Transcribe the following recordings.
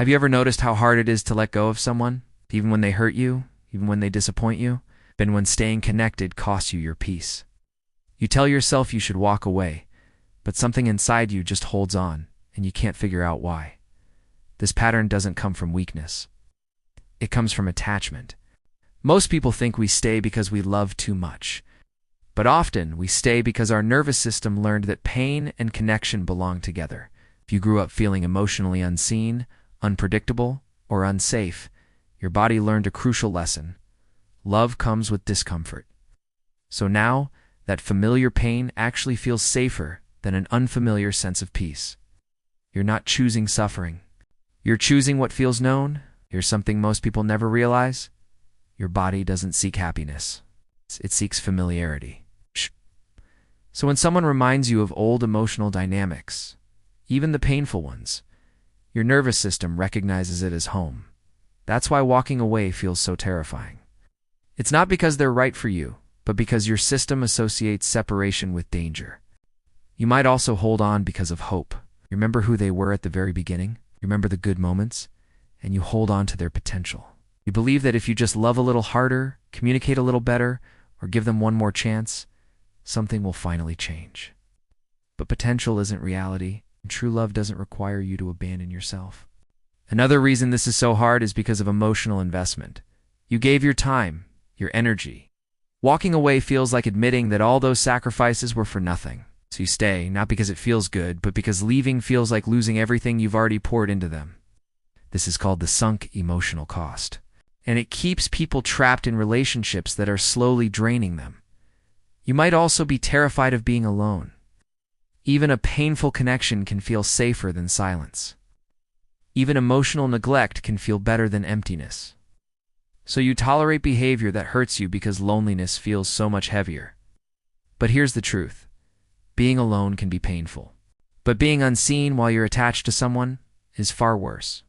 Have you ever noticed how hard it is to let go of someone, even when they hurt you, even when they disappoint you? Then when staying connected costs you your peace. You tell yourself you should walk away, but something inside you just holds on, and you can't figure out why. This pattern doesn't come from weakness. It comes from attachment. Most people think we stay because we love too much. But often, we stay because our nervous system learned that pain and connection belong together. If you grew up feeling emotionally unseen, unpredictable, or unsafe, your body learned a crucial lesson. Love comes with discomfort. So now, that familiar pain actually feels safer than an unfamiliar sense of peace. You're not choosing suffering. You're choosing what feels known. Here's something most people never realize. Your body doesn't seek happiness. It seeks familiarity. So when someone reminds you of old emotional dynamics, even the painful ones, your nervous system recognizes it as home. That's why walking away feels so terrifying. It's not because they're right for you, but because your system associates separation with danger. You might also hold on because of hope. You remember who they were at the very beginning? You remember the good moments? And you hold on to their potential. You believe that if you just love a little harder, communicate a little better, or give them one more chance, something will finally change. But potential isn't reality, and true love doesn't require you to abandon yourself. Another reason this is so hard is because of emotional investment. You gave your time, your energy. Walking away feels like admitting that all those sacrifices were for nothing. So you stay, not because it feels good, but because leaving feels like losing everything you've already poured into them. This is called the sunk emotional cost. And it keeps people trapped in relationships that are slowly draining them. You might also be terrified of being alone. Even a painful connection can feel safer than silence. Even emotional neglect can feel better than emptiness. So you tolerate behavior that hurts you because loneliness feels so much heavier. But here's the truth. Being alone can be painful. But being unseen while you're attached to someone is far worse.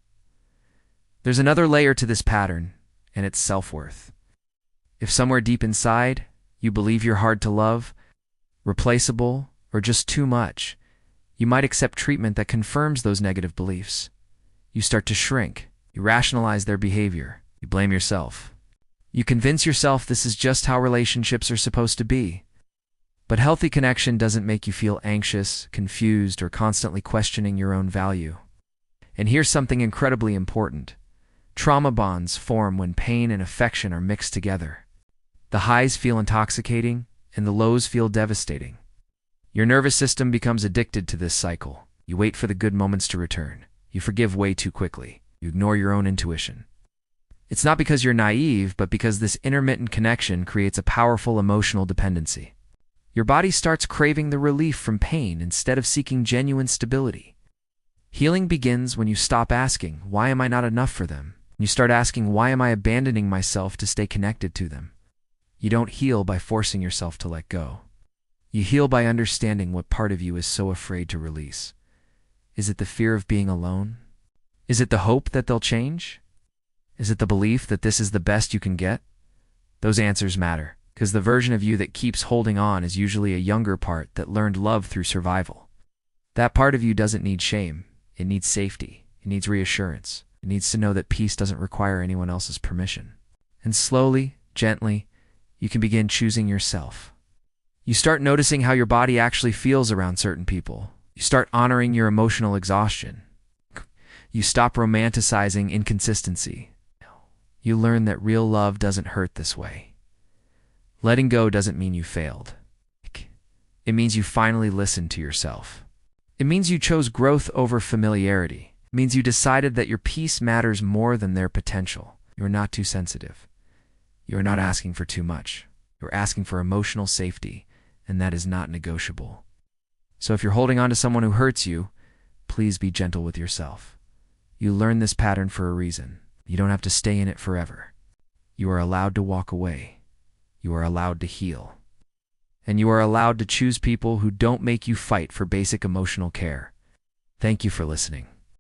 There's another layer to this pattern, and it's self-worth. If somewhere deep inside, you believe you're hard to love, replaceable, or just too much, you might accept treatment that confirms those negative beliefs. You start to shrink. You rationalize their behavior. You blame yourself. You convince yourself this is just how relationships are supposed to be. But healthy connection doesn't make you feel anxious, confused, or constantly questioning your own value. And here's something incredibly important. Trauma bonds form when pain and affection are mixed together. The highs feel intoxicating, and the lows feel devastating. Your nervous system becomes addicted to this cycle. You wait for the good moments to return. You forgive way too quickly. You ignore your own intuition. It's not because you're naive, but because this intermittent connection creates a powerful emotional dependency. Your body starts craving the relief from pain instead of seeking genuine stability. Healing begins when you stop asking, why am I not enough for them? You start asking, why am I abandoning myself to stay connected to them? You don't heal by forcing yourself to let go. You heal by understanding what part of you is so afraid to release. Is it the fear of being alone? Is it the hope that they'll change? Is it the belief that this is the best you can get? Those answers matter, because the version of you that keeps holding on is usually a younger part that learned love through survival. That part of you doesn't need shame. It needs safety. It needs reassurance. It needs to know that peace doesn't require anyone else's permission. And slowly, gently, you can begin choosing yourself. You start noticing how your body actually feels around certain people. You start honoring your emotional exhaustion. You stop romanticizing inconsistency. You learn that real love doesn't hurt this way. Letting go doesn't mean you failed. It means you finally listened to yourself. It means you chose growth over familiarity. It means you decided that your peace matters more than their potential. You're not too sensitive. You're not asking for too much. You're asking for emotional safety, and that is not negotiable. So if you're holding on to someone who hurts you, please be gentle with yourself. You learned this pattern for a reason. You don't have to stay in it forever. You are allowed to walk away. You are allowed to heal. And you are allowed to choose people who don't make you fight for basic emotional care. Thank you for listening.